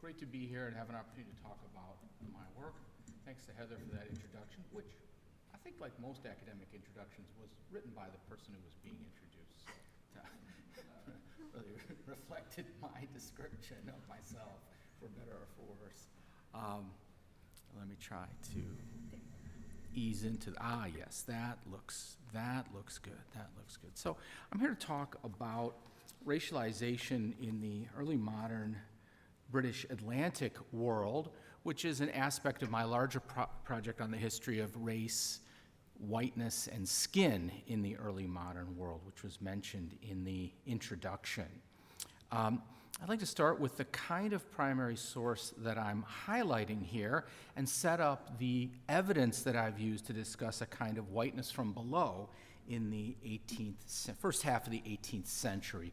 great to be here and have an opportunity to talk about my work. Thanks to Heather for that introduction, which I think, like most academic introductions, was written by the person who was being introduced. So really reflected my description of myself, for better or for worse. Let me try to ease into yes, that looks good. That looks good. So I'm here to talk about racialization in the early modern British Atlantic world, which is an aspect of my larger project on the history of race, whiteness, and skin in the early modern world, which was mentioned in the introduction. I'd like to start with the kind of primary source that I'm highlighting here and set up the evidence that I've used to discuss a kind of whiteness from below in the first half of the 18th century.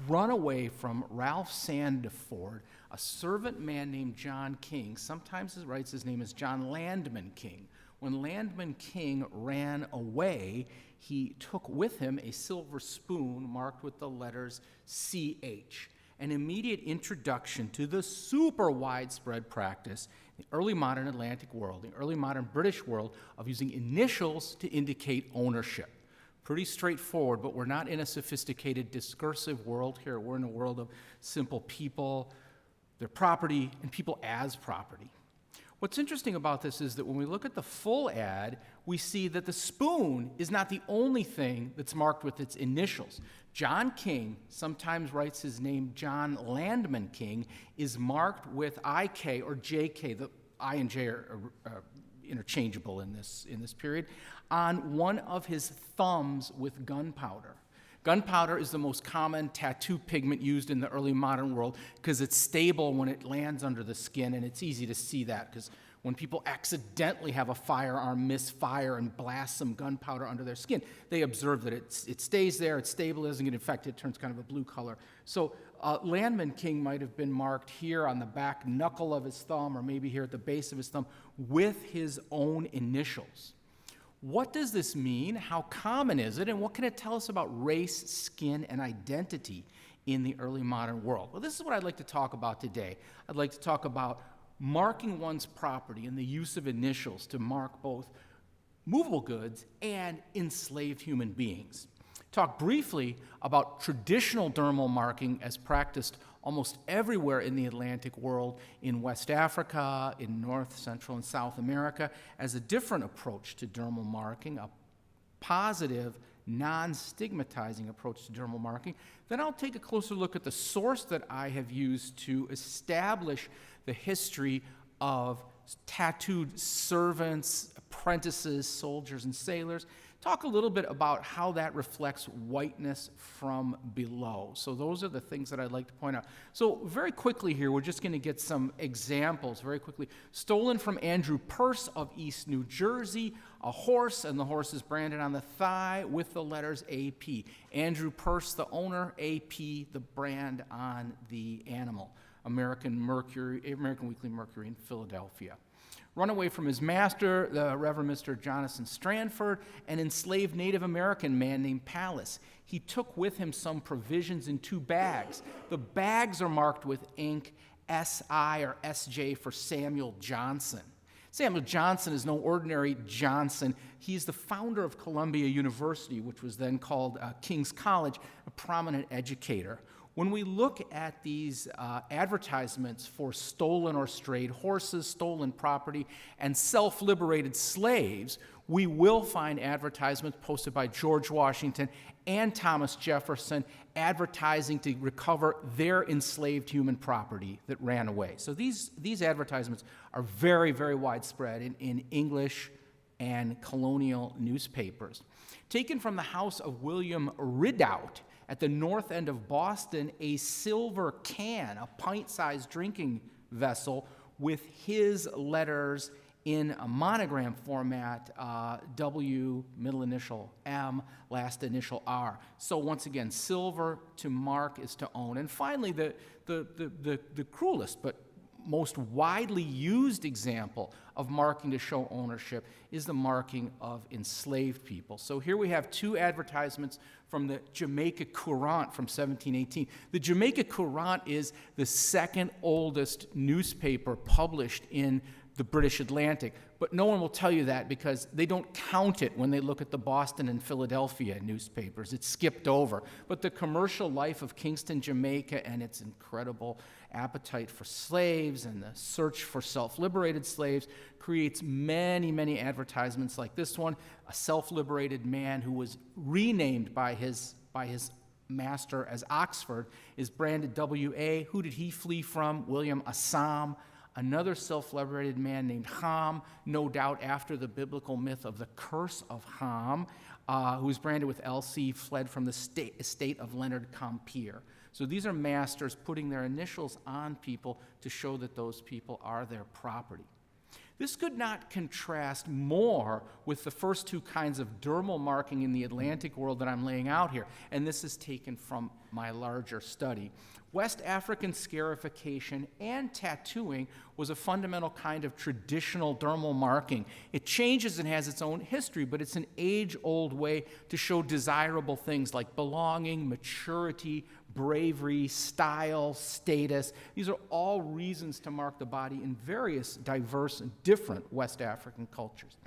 Run away from Ralph Sandiford, a servant man named John King. Sometimes he writes his name as John Landman King. When Landman King ran away, he took with him a silver spoon marked with the letters CH, an immediate introduction to the super widespread practice in the early modern Atlantic world, the early modern British world, of using initials to indicate ownership. Pretty straightforward, but we're not in a sophisticated discursive world here. We're in a world of simple people, their property, and people as property. What's interesting about this is that when we look at the full ad, we see that the spoon is not the only thing that's marked with its initials. John King, sometimes writes his name John Landman King, is marked with IK or JK. The I and J are interchangeable in this period, on one of his thumbs with gunpowder. Gunpowder is the most common tattoo pigment used in the early modern world because it's stable when it lands under the skin, and it's easy to see that because when people accidentally have a firearm misfire and blast some gunpowder under their skin, they observe that it stays there, it's stable, it doesn't get infected, it turns kind of a blue color. So Landman King might have been marked here on the back knuckle of his thumb or maybe here at the base of his thumb with his own initials. What does this mean? How common is it? And what can it tell us about race, skin, and identity in the early modern world? Well, this is what I'd like to talk about today. I'd like to talk about marking one's property and the use of initials to mark both movable goods and enslaved human beings. Talk briefly about traditional dermal marking as practiced almost everywhere in the Atlantic world, in West Africa, in North, Central, and South America, as a different approach to dermal marking, a positive, non-stigmatizing approach to dermal marking. Then I'll take a closer look at the source that I have used to establish the history of tattooed servants, apprentices, soldiers, and sailors. Talk a little bit about how that reflects whiteness from below. So those are the things that I'd like to point out. So very quickly here, we're just going to get some examples very quickly. Stolen from Andrew Peirce of East New Jersey, a horse, and the horse is branded on the thigh with the letters AP. Andrew Peirce, the owner, AP, the brand on the animal. American Weekly Mercury in Philadelphia. Run away from his master, the Reverend Mr. Jonathan Stranford, an enslaved Native American man named Pallas. He took with him some provisions in 2 bags. The bags are marked with ink SI or SJ for Samuel Johnson. Samuel Johnson is no ordinary Johnson. He's the founder of Columbia University, which was then called King's College, a prominent educator. When we look at these advertisements for stolen or strayed horses, stolen property, and self-liberated slaves, we will find advertisements posted by George Washington and Thomas Jefferson advertising to recover their enslaved human property that ran away. So these advertisements are very, very widespread in English and colonial newspapers. Taken from the house of William Ridout, at the north end of Boston, a silver can, a pint-sized drinking vessel with his letters in a monogram format, W, middle initial M, last initial R. So once again, silver to mark is to own. And finally, the cruelest but most widely used example of marking to show ownership is the marking of enslaved people. So here we have two advertisements from the Jamaica Courant from 1718. The Jamaica Courant is the second oldest newspaper published in the British Atlantic, but no one will tell you that because they don't count it when they look at the Boston and Philadelphia newspapers. It's skipped over. But the commercial life of Kingston, Jamaica, and its incredible appetite for slaves and the search for self-liberated slaves creates many, many advertisements like this one. A self-liberated man who was renamed by his master as Oxford is branded W.A. Who did he flee from? William Assam. Another self-liberated man named Ham, no doubt after the biblical myth of the curse of Ham, who was branded with L.C., fled from the estate of Leonard Compeer. So these are masters putting their initials on people to show that those people are their property. This could not contrast more with the first two kinds of dermal marking in the Atlantic world that I'm laying out here, and this is taken from my larger study. West African scarification and tattooing was a fundamental kind of traditional dermal marking. It changes and has its own history, but it's an age-old way to show desirable things like belonging, maturity, bravery, style, status. These are all reasons to mark the body in various diverse and different West African cultures.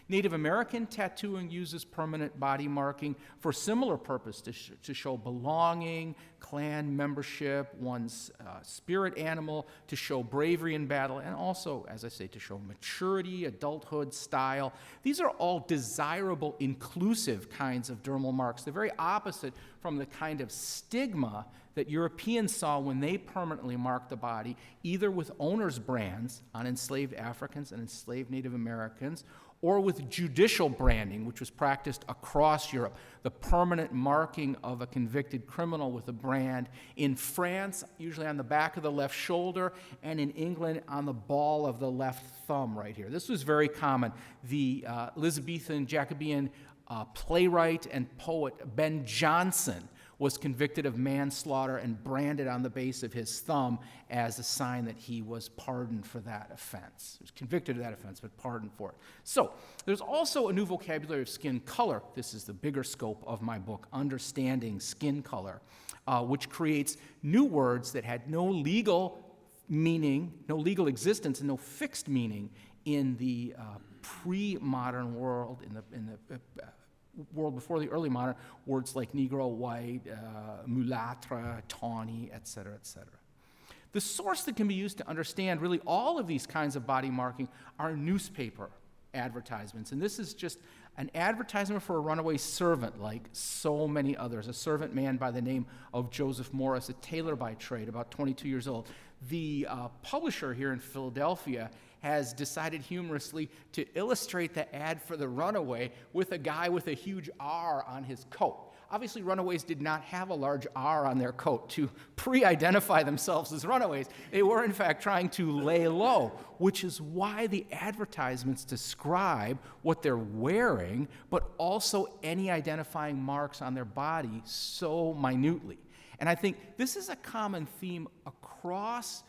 Native American tattooing uses permanent body marking for a similar purpose to show belonging, clan membership, one's spirit animal, to show bravery in battle, and also, as I say, to show maturity, adulthood, style. These are all desirable, inclusive kinds of dermal marks. They're very opposite from the kind of stigma that Europeans saw when they permanently marked the body, either with owners' brands on enslaved Africans and enslaved Native Americans, or with judicial branding, which was practiced across Europe, the permanent marking of a convicted criminal with a brand. In France, usually on the back of the left shoulder, and in England, on the ball of the left thumb right here. This was very common. The Elizabethan Jacobean playwright and poet Ben Jonson was convicted of manslaughter and branded on the base of his thumb as a sign that he was pardoned for that offense. He was convicted of that offense, but pardoned for it. So there's also a new vocabulary of skin color. This is the bigger scope of my book, Understanding Skin Color, which creates new words that had no legal meaning, no legal existence, and no fixed meaning in the pre-modern world, in the world before the early modern, words like Negro, white, mulâtre, tawny, et cetera, et cetera. The source that can be used to understand really all of these kinds of body marking are newspaper advertisements. And this is just an advertisement for a runaway servant, like so many others. A servant man by the name of Joseph Morris, a tailor by trade, about 22 years old. The publisher here in Philadelphia has decided humorously to illustrate the ad for the runaway with a guy with a huge R on his coat. Obviously, runaways did not have a large R on their coat to pre-identify themselves as runaways. They were, in fact, trying to lay low, which is why the advertisements describe what they're wearing, but also any identifying marks on their body so minutely. And I think this is a common theme across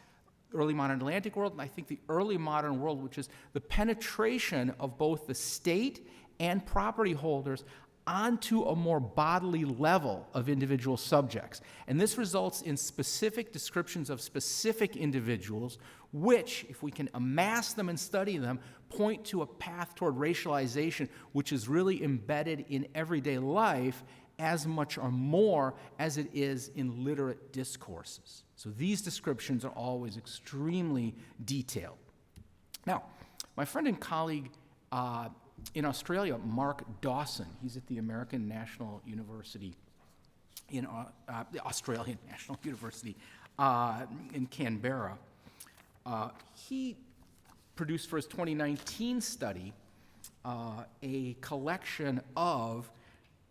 early modern Atlantic world, and I think the early modern world, which is the penetration of both the state and property holders onto a more bodily level of individual subjects. And this results in specific descriptions of specific individuals, which, if we can amass them and study them, point to a path toward racialization, which is really embedded in everyday life as much or more as it is in literate discourses. So these descriptions are always extremely detailed. Now, my friend and colleague in Australia, Mark Dawson, he's at the American National University, the Australian National University in Canberra. He produced for his 2019 study a collection of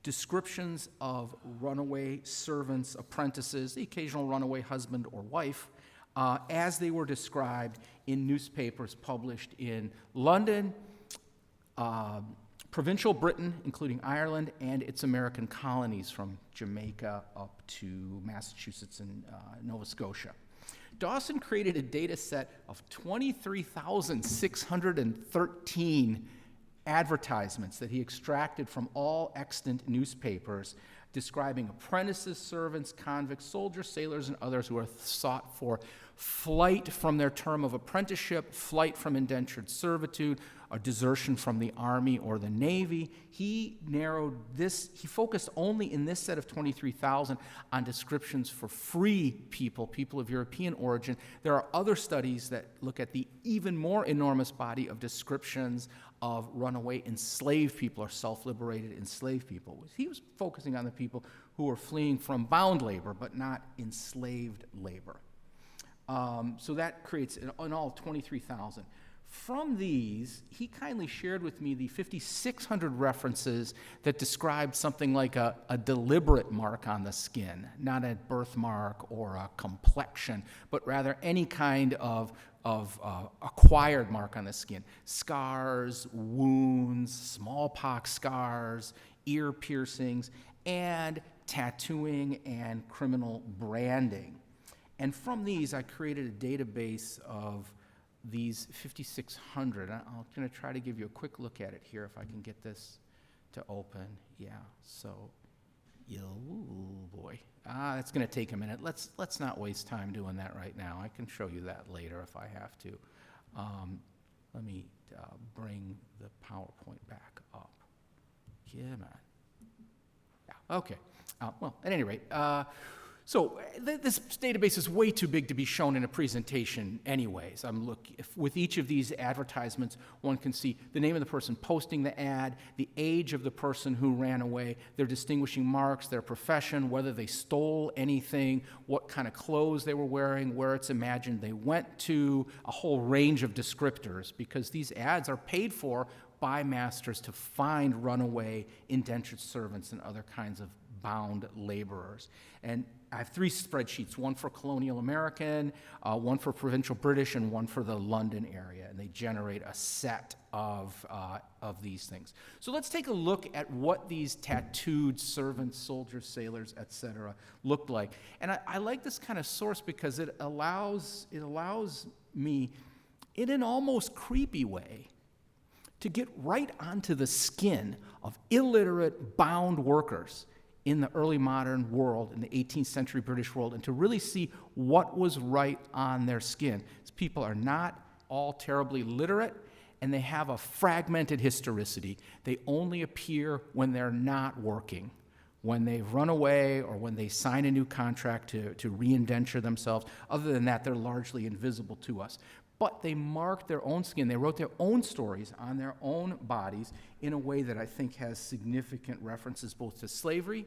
descriptions of runaway servants, apprentices, the occasional runaway husband or wife, as they were described in newspapers published in London, provincial Britain, including Ireland, and its American colonies from Jamaica up to Massachusetts and Nova Scotia. Dawson created a data set of 23,613 advertisements that he extracted from all extant newspapers describing apprentices, servants, convicts, soldiers, sailors, and others who are sought for flight from their term of apprenticeship, flight from indentured servitude, a desertion from the Army or the Navy. He focused only in this set of 23,000 on descriptions for free people of European origin. There are other studies that look at the even more enormous body of descriptions of runaway enslaved people or self-liberated enslaved people. He was focusing on the people who were fleeing from bound labor, but not enslaved labor. So that creates, in all, 23,000. From these, he kindly shared with me the 5,600 references that described something like a deliberate mark on the skin, not a birthmark or a complexion, but rather any kind of acquired mark on the skin. Scars, wounds, smallpox scars, ear piercings, and tattooing and criminal branding. And from these, I created a database of these 5,600. I'm going to try to give you a quick look at it here if I can get this to open. Yeah, so, oh boy. That's going to take a minute. Let's not waste time doing that right now. I can show you that later if I have to. Let me bring the PowerPoint back up. Come on. Yeah, okay. Well, at any rate, so this database is way too big to be shown in a presentation anyways. With each of these advertisements, one can see the name of the person posting the ad, the age of the person who ran away, their distinguishing marks, their profession, whether they stole anything, what kind of clothes they were wearing, where it's imagined they went to, a whole range of descriptors, because these ads are paid for by masters to find runaway indentured servants and other kinds of bound laborers. And I have 3 spreadsheets, one for colonial American, one for provincial British, and one for the London area, and they generate a set of these things. So let's take a look at what these tattooed servants, soldiers, sailors, etc. looked like. And I like this kind of source because it allows me, in an almost creepy way, to get right onto the skin of illiterate bound workers in the early modern world, in the 18th century British world, and to really see what was right on their skin. These people are not all terribly literate, and they have a fragmented historicity. They only appear when they're not working, when they've run away or when they sign a new contract to re-indenture themselves. Other than that, they're largely invisible to us. But they marked their own skin. They wrote their own stories on their own bodies in a way that I think has significant references both to slavery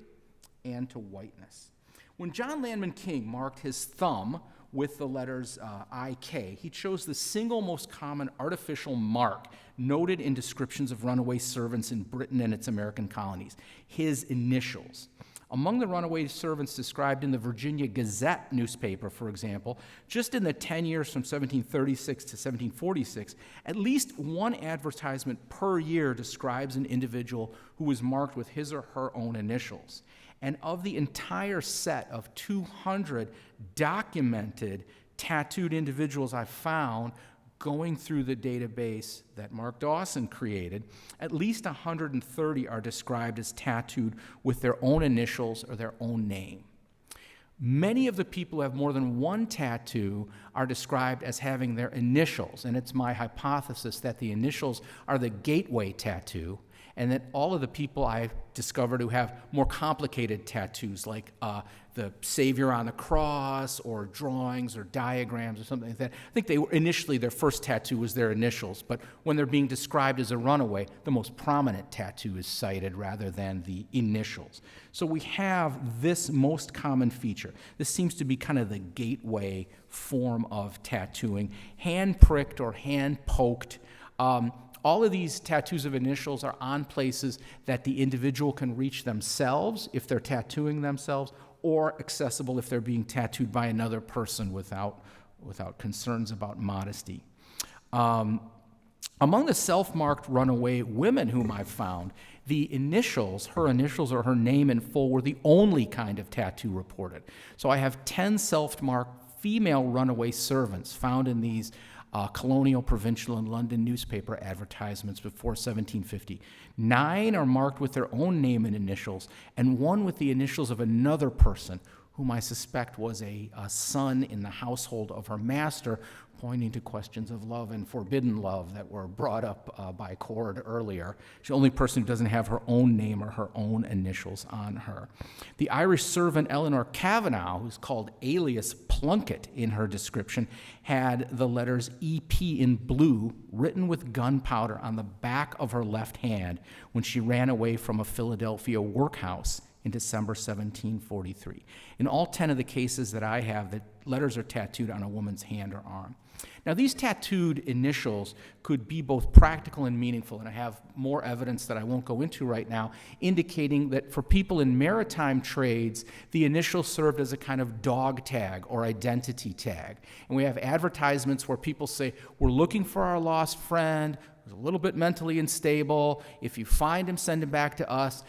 and to whiteness. When John Lanman King marked his thumb with the letters IK, he chose the single most common artificial mark noted in descriptions of runaway servants in Britain and its American colonies, his initials. Among the runaway servants described in the Virginia Gazette newspaper, for example, just in the 10 years from 1736 to 1746, at least one advertisement per year describes an individual who was marked with his or her own initials. And of the entire set of 200 documented tattooed individuals I found going through the database that Mark Dawson created, at least 130 are described as tattooed with their own initials or their own name. Many of the people who have more than one tattoo are described as having their initials, and it's my hypothesis that the initials are the gateway tattoo, and that all of the people I've discovered who have more complicated tattoos, like the Savior on the cross, or drawings or diagrams or something like that, I think initially their first tattoo was their initials, but when they're being described as a runaway, the most prominent tattoo is cited rather than the initials. So we have this most common feature. This seems to be kind of the gateway form of tattooing, hand-pricked or hand-poked. All of these tattoos of initials are on places that the individual can reach themselves if they're tattooing themselves, or accessible if they're being tattooed by another person without concerns about modesty. Among the self-marked runaway women whom I've found, the initials, her initials or her name in full, were the only kind of tattoo reported. So I have 10 self-marked female runaway servants found in these colonial, provincial, and London newspaper advertisements before 1750. 9 are marked with their own name and initials, and 1 with the initials of another person, whom I suspect was a son in the household of her master, pointing to questions of love and forbidden love that were brought up by Cord earlier. She's the only person who doesn't have her own name or her own initials on her. The Irish servant Eleanor Kavanagh, who's called alias Plunkett in her description, had the letters EP in blue written with gunpowder on the back of her left hand when she ran away from a Philadelphia workhouse in December 1743. In all 10 of the cases that I have, the letters are tattooed on a woman's hand or arm. Now, these tattooed initials could be both practical and meaningful, and I have more evidence that I won't go into right now, indicating that for people in maritime trades, the initials served as a kind of dog tag or identity tag. And we have advertisements where people say, we're looking for our lost friend, who's a little bit mentally unstable. If you find him, send him back to us.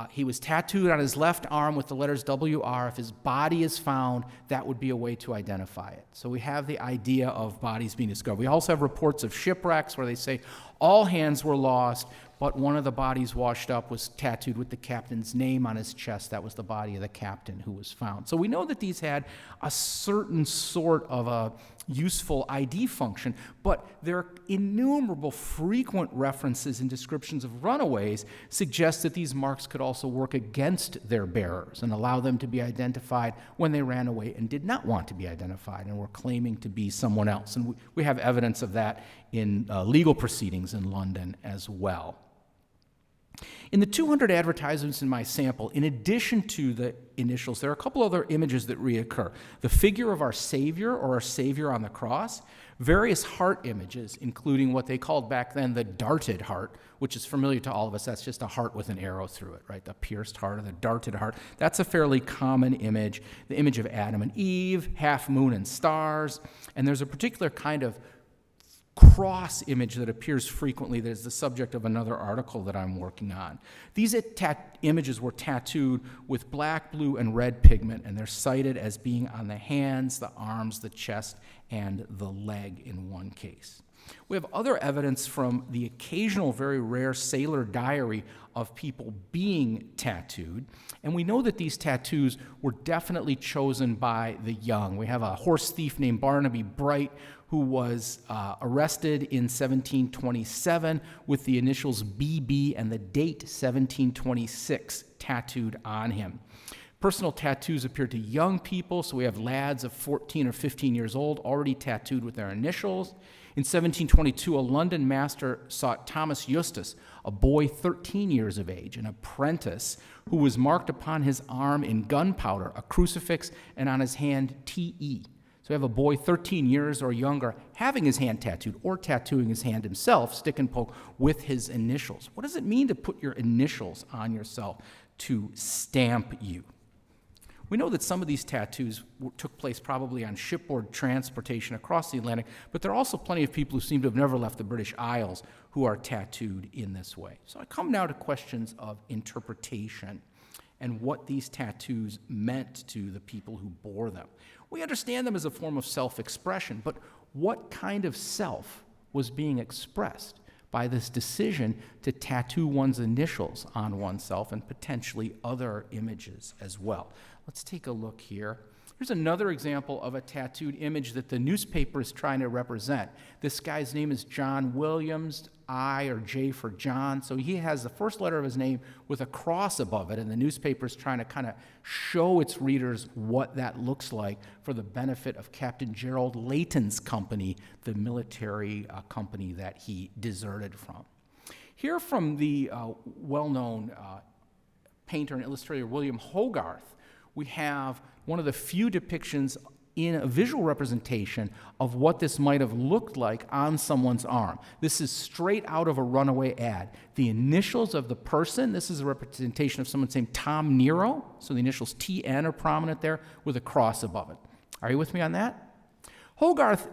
He was tattooed on his left arm with the letters WR. If his body is found, that would be a way to identify it. So we have the idea of bodies being discovered. We also have reports of shipwrecks where they say all hands were lost, but one of the bodies washed up was tattooed with the captain's name on his chest. That was the body of the captain who was found. So we know that these had a certain sort of a useful ID function, but their innumerable frequent references and descriptions of runaways suggest that these marks could also work against their bearers and allow them to be identified when they ran away and did not want to be identified and were claiming to be someone else. And we have evidence of that in legal proceedings in London as well. In the 200 advertisements in my sample, in addition to the initials, there are a couple other images that reoccur. The figure of our Savior or our Savior on the cross, various heart images, including what they called back then the darted heart, which is familiar to all of us. That's just a heart with an arrow through it, right? The pierced heart or the darted heart. That's a fairly common image. The image of Adam and Eve, half moon and stars, and there's a particular kind of cross image that appears frequently that is the subject of another article that I'm working on. These images were tattooed with black, blue, and red pigment, and they're cited as being on the hands, the arms, the chest, and the leg in one case. We have other evidence from the occasional, very rare sailor diary of people being tattooed, and we know that these tattoos were definitely chosen by the young. We have a horse thief named Barnaby Bright who was arrested in 1727 with the initials BB and the date 1726 tattooed on him. Personal tattoos appear to young people, so we have lads of 14 or 15 years old already tattooed with their initials. In 1722, a London master sought Thomas Eustace, a boy 13 years of age, an apprentice, who was marked upon his arm in gunpowder, a crucifix, and on his hand, T.E. So we have a boy 13 years or younger having his hand tattooed or tattooing his hand himself, stick and poke, with his initials. What does it mean to put your initials on yourself, to stamp you? We know that some of these tattoos took place probably on shipboard transportation across the Atlantic, but there are also plenty of people who seem to have never left the British Isles who are tattooed in this way. So I come now to questions of interpretation and what these tattoos meant to the people who bore them. We understand them as a form of self-expression, but what kind of self was being expressed by this decision to tattoo one's initials on oneself and potentially other images as well? Let's take a look here. Here's another example of a tattooed image that the newspaper is trying to represent. This guy's name is John Williams, I or J for John. So he has the first letter of his name with a cross above it, and the newspaper is trying to kind of show its readers what that looks like for the benefit of Captain Gerald Layton's company, the military company that he deserted from. Here from the well-known painter and illustrator William Hogarth, we have one of the few depictions in a visual representation of what this might have looked like on someone's arm. This is straight out of a runaway ad. The initials of the person, this is a representation of someone named Tom Nero, so the initials TN are prominent there with a cross above it. Are you with me on that? Hogarth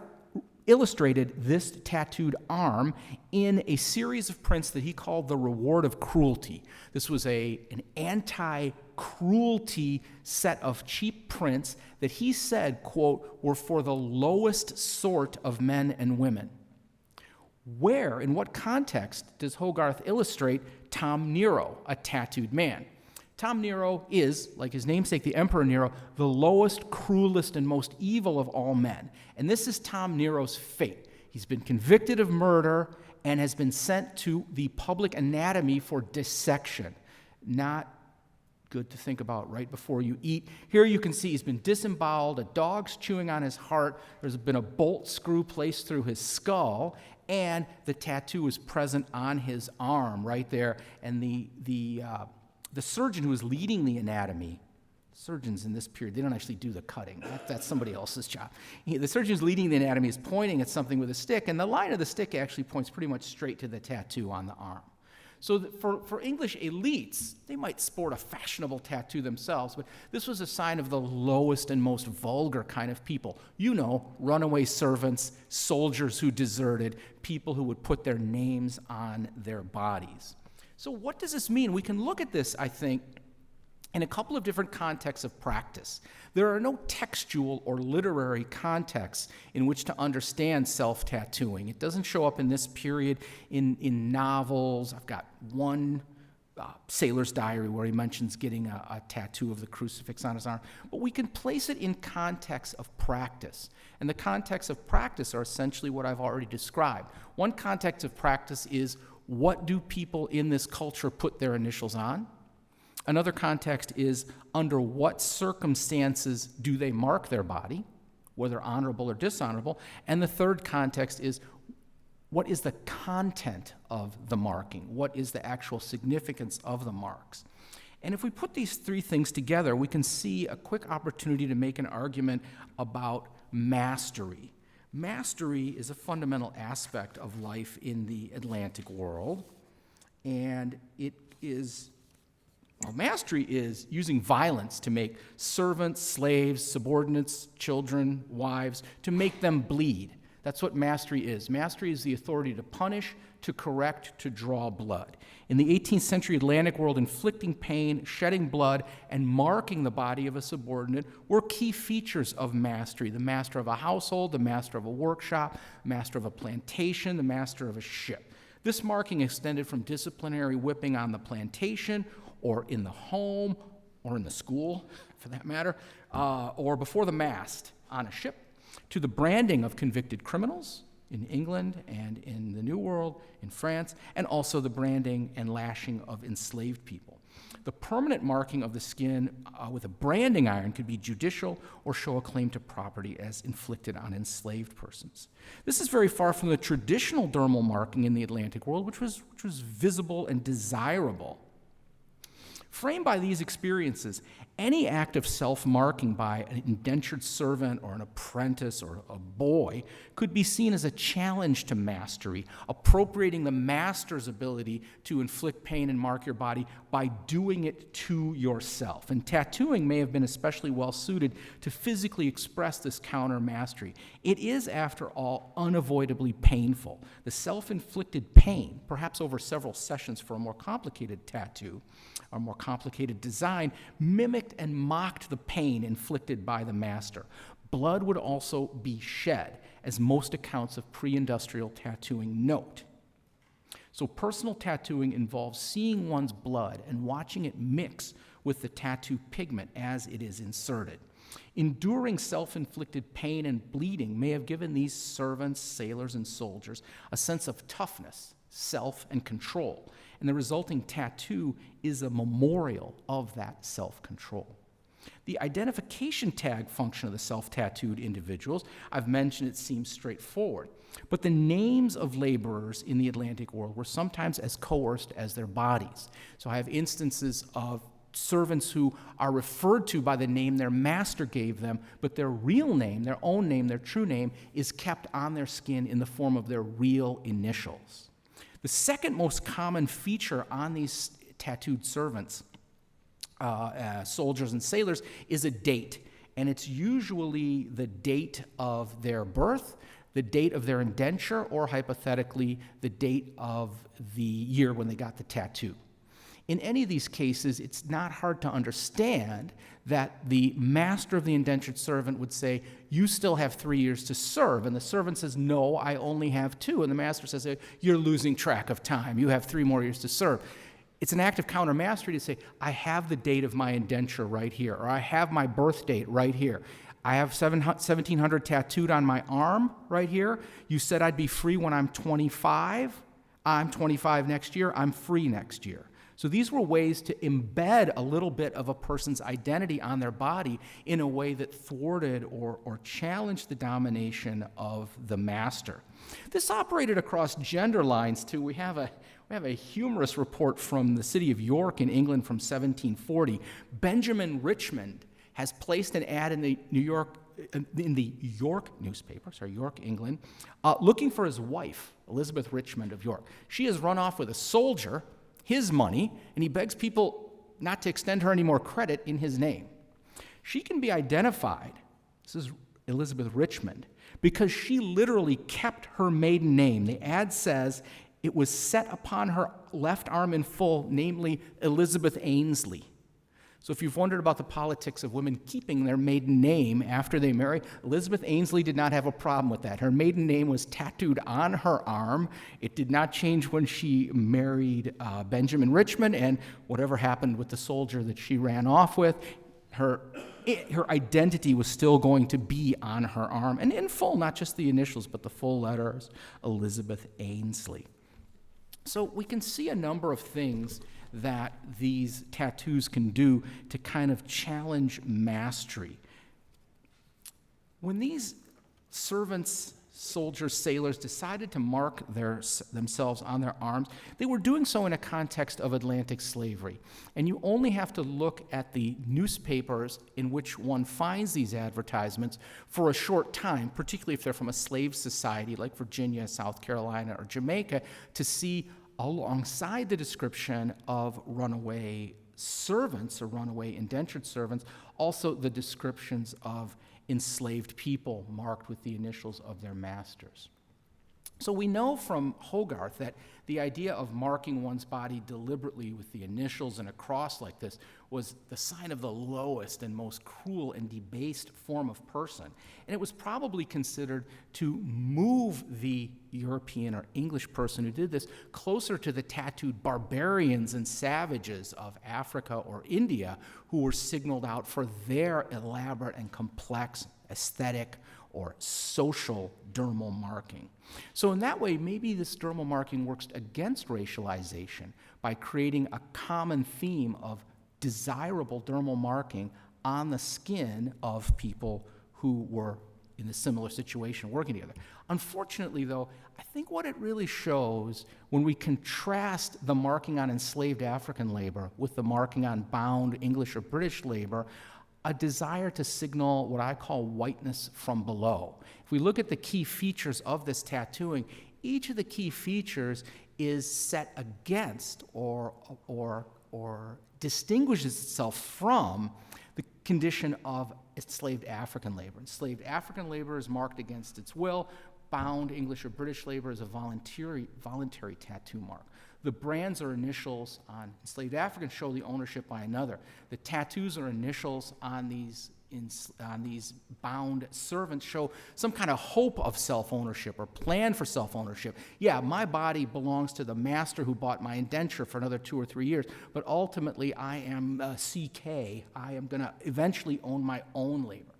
illustrated this tattooed arm in a series of prints that he called The Reward of Cruelty. This was an anti-cruelty cruelty set of cheap prints that he said, quote, were for the lowest sort of men and women. Where, in what context, does Hogarth illustrate Tom Nero, a tattooed man? Tom Nero is, like his namesake, the Emperor Nero, the lowest, cruelest, and most evil of all men. And this is Tom Nero's fate. He's been convicted of murder and has been sent to the public anatomy for dissection. Not good to think about right before you eat. Here you can see he's been disemboweled, a dog's chewing on his heart, there's been a bolt screw placed through his skull, and the tattoo is present on his arm right there. And the surgeon who is leading the anatomy, surgeons in this period, they don't actually do the cutting. That's somebody else's job. The surgeon who's leading the anatomy is pointing at something with a stick, and the line of the stick actually points pretty much straight to the tattoo on the arm. So for English elites, they might sport a fashionable tattoo themselves, but this was a sign of the lowest and most vulgar kind of people. You know, runaway servants, soldiers who deserted, people who would put their names on their bodies. So what does this mean? We can look at this, I think, in a couple of different contexts of practice. There are no textual or literary contexts in which to understand self-tattooing. It doesn't show up in this period in novels. I've got one sailor's diary where he mentions getting a tattoo of the crucifix on his arm. But we can place it in context of practice. And the contexts of practice are essentially what I've already described. One context of practice is, what do people in this culture put their initials on? Another context is, under what circumstances do they mark their body, whether honorable or dishonorable? And the third context is, what is the content of the marking? What is the actual significance of the marks? And if we put these three things together, we can see a quick opportunity to make an argument about mastery. Mastery is a fundamental aspect of life in the Atlantic world, and it is, well, mastery is using violence to make servants, slaves, subordinates, children, wives, to make them bleed. That's what mastery is. Mastery is the authority to punish, to correct, to draw blood. In the 18th century Atlantic world, inflicting pain, shedding blood, and marking the body of a subordinate were key features of mastery. The master of a household, the master of a workshop, master of a plantation, the master of a ship. This marking extended from disciplinary whipping on the plantation, or in the home, or in the school, for that matter, or before the mast on a ship, to the branding of convicted criminals in England and in the New World, in France, and also the branding and lashing of enslaved people. The permanent marking of the skin with a branding iron could be judicial or show a claim to property as inflicted on enslaved persons. This is very far from the traditional dermal marking in the Atlantic world, which was visible and desirable. Framed by these experiences, any act of self-marking by an indentured servant or an apprentice or a boy could be seen as a challenge to mastery, appropriating the master's ability to inflict pain and mark your body by doing it to yourself. And tattooing may have been especially well suited to physically express this counter-mastery. It is, after all, unavoidably painful. The self-inflicted pain, perhaps over several sessions for a more complicated tattoo, or more complicated design, mimicked and mocked the pain inflicted by the master. Blood would also be shed, as most accounts of pre-industrial tattooing note. So personal tattooing involves seeing one's blood and watching it mix with the tattoo pigment as it is inserted. Enduring self-inflicted pain and bleeding may have given these servants, sailors, and soldiers a sense of toughness, self, and control. And the resulting tattoo is a memorial of that self-control. The identification tag function of the self-tattooed individuals, I've mentioned, it seems straightforward. But the names of laborers in the Atlantic world were sometimes as coerced as their bodies. So I have instances of servants who are referred to by the name their master gave them, but their real name, their own name, their true name, is kept on their skin in the form of their real initials. The second most common feature on these tattooed servants, soldiers and sailors, is a date. And it's usually the date of their birth, the date of their indenture, or hypothetically, the date of the year when they got the tattoo. in any of these cases, it's not hard to understand that the master of the indentured servant would say, you still have 3 years to serve. And the servant says, no, I only have 2. And the master says, you're losing track of time. You have 3 more years to serve. It's an act of counter-mastery to say, I have the date of my indenture right here, or I have my birth date right here. I have 1700 tattooed on my arm right here. You said I'd be free when I'm 25. I'm 25 next year. I'm free next year. So these were ways to embed a little bit of a person's identity on their body in a way that thwarted or challenged the domination of the master. This operated across gender lines too. We have a humorous report from the city of York in England from 1740. Benjamin Richmond has placed an ad in the York newspaper, York, England, looking for his wife, Elizabeth Richmond of York. She has run off with a soldier, his money, and he begs people not to extend her any more credit in his name. She can be identified, this is Elizabeth Richmond, because she literally kept her maiden name. The ad says it was set upon her left arm in full, namely Elizabeth Ainsley. So if you've wondered about the politics of women keeping their maiden name after they marry, Elizabeth Ainsley did not have a problem with that. Her maiden name was tattooed on her arm. It did not change when she married Benjamin Richmond, and whatever happened with the soldier that she ran off with, her identity was still going to be on her arm, and in full, not just the initials, but the full letters, Elizabeth Ainsley. So we can see a number of things that these tattoos can do to kind of challenge mastery. When these servants, soldiers, sailors decided to mark themselves on their arms, they were doing so in a context of Atlantic slavery. And you only have to look at the newspapers in which one finds these advertisements for a short time, particularly if they're from a slave society like Virginia, South Carolina, or Jamaica, to see alongside the description of runaway servants or runaway indentured servants, also the descriptions of enslaved people marked with the initials of their masters. So we know from Hogarth that the idea of marking one's body deliberately with the initials and a cross like this was the sign of the lowest and most cruel and debased form of person. And it was probably considered to move the European or English person who did this closer to the tattooed barbarians and savages of Africa or India who were signaled out for their elaborate and complex aesthetic or social dermal marking. So in that way, maybe this dermal marking works against racialization by creating a common theme of desirable dermal marking on the skin of people who were in a similar situation working together. Unfortunately, though, I think what it really shows when we contrast the marking on enslaved African labor with the marking on bound English or British labor, a desire to signal what I call whiteness from below. If we look at the key features of this tattooing, each of the key features is set against or distinguishes itself from the condition of enslaved African labor. Enslaved African labor is marked against its will. Bound English or British labor is a voluntary tattoo mark. The brands or initials on enslaved Africans show the ownership by another. The tattoos or initials on these bound servants show some kind of hope of self-ownership or plan for self-ownership. Yeah, my body belongs to the master who bought my indenture for another 2 or 3 years, but ultimately I am CK. I am going to eventually own my own labor.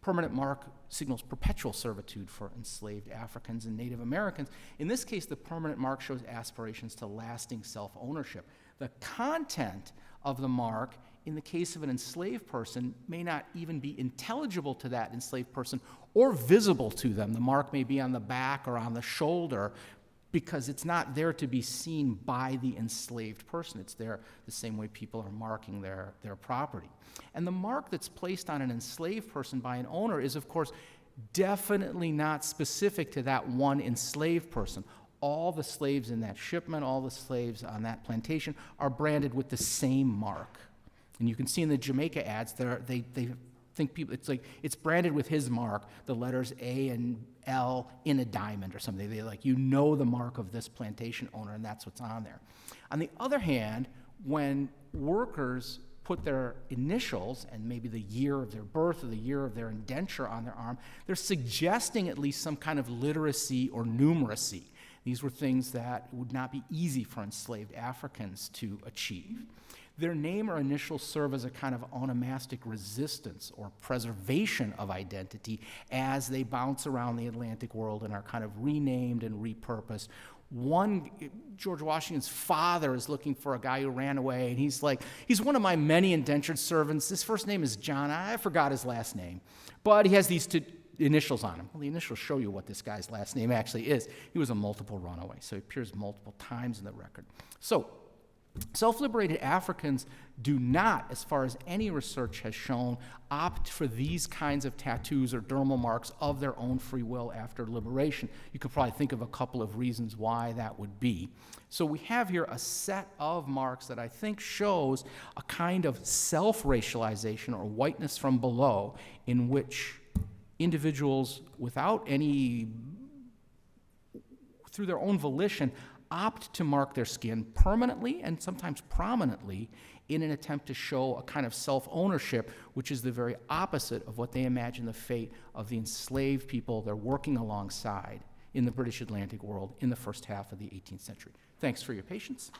Permanent mark signals perpetual servitude for enslaved Africans and Native Americans. In this case, the permanent mark shows aspirations to lasting self-ownership. The content of the mark, in the case of an enslaved person, may not even be intelligible to that enslaved person or visible to them. The mark may be on the back or on the shoulder because it's not there to be seen by the enslaved person. It's there the same way people are marking their property. And the mark that's placed on an enslaved person by an owner is, of course, definitely not specific to that one enslaved person. All the slaves in that shipment, all the slaves on that plantation are branded with the same mark. And you can see in the Jamaica ads, they think people, it's branded with his mark, the letters A and L in a diamond or something. They the mark of this plantation owner, and that's what's on there. On the other hand, when workers put their initials and maybe the year of their birth or the year of their indenture on their arm, they're suggesting at least some kind of literacy or numeracy. These were things that would not be easy for enslaved Africans to achieve. Their name or initials serve as a kind of onomastic resistance or preservation of identity as they bounce around the Atlantic world and are kind of renamed and repurposed. George Washington's father is looking for a guy who ran away, and he's one of my many indentured servants. His first name is John. I forgot his last name, but he has these two initials on him. Well, the initials show you what this guy's last name actually is. He was a multiple runaway, so he appears multiple times in the record. So, self-liberated Africans do not, as far as any research has shown, opt for these kinds of tattoos or dermal marks of their own free will after liberation. You could probably think of a couple of reasons why that would be. So we have here a set of marks that I think shows a kind of self-racialization or whiteness from below in which individuals through their own volition, opt to mark their skin permanently and sometimes prominently in an attempt to show a kind of self-ownership, which is the very opposite of what they imagine the fate of the enslaved people they're working alongside in the British Atlantic world in the first half of the 18th century. Thanks for your patience.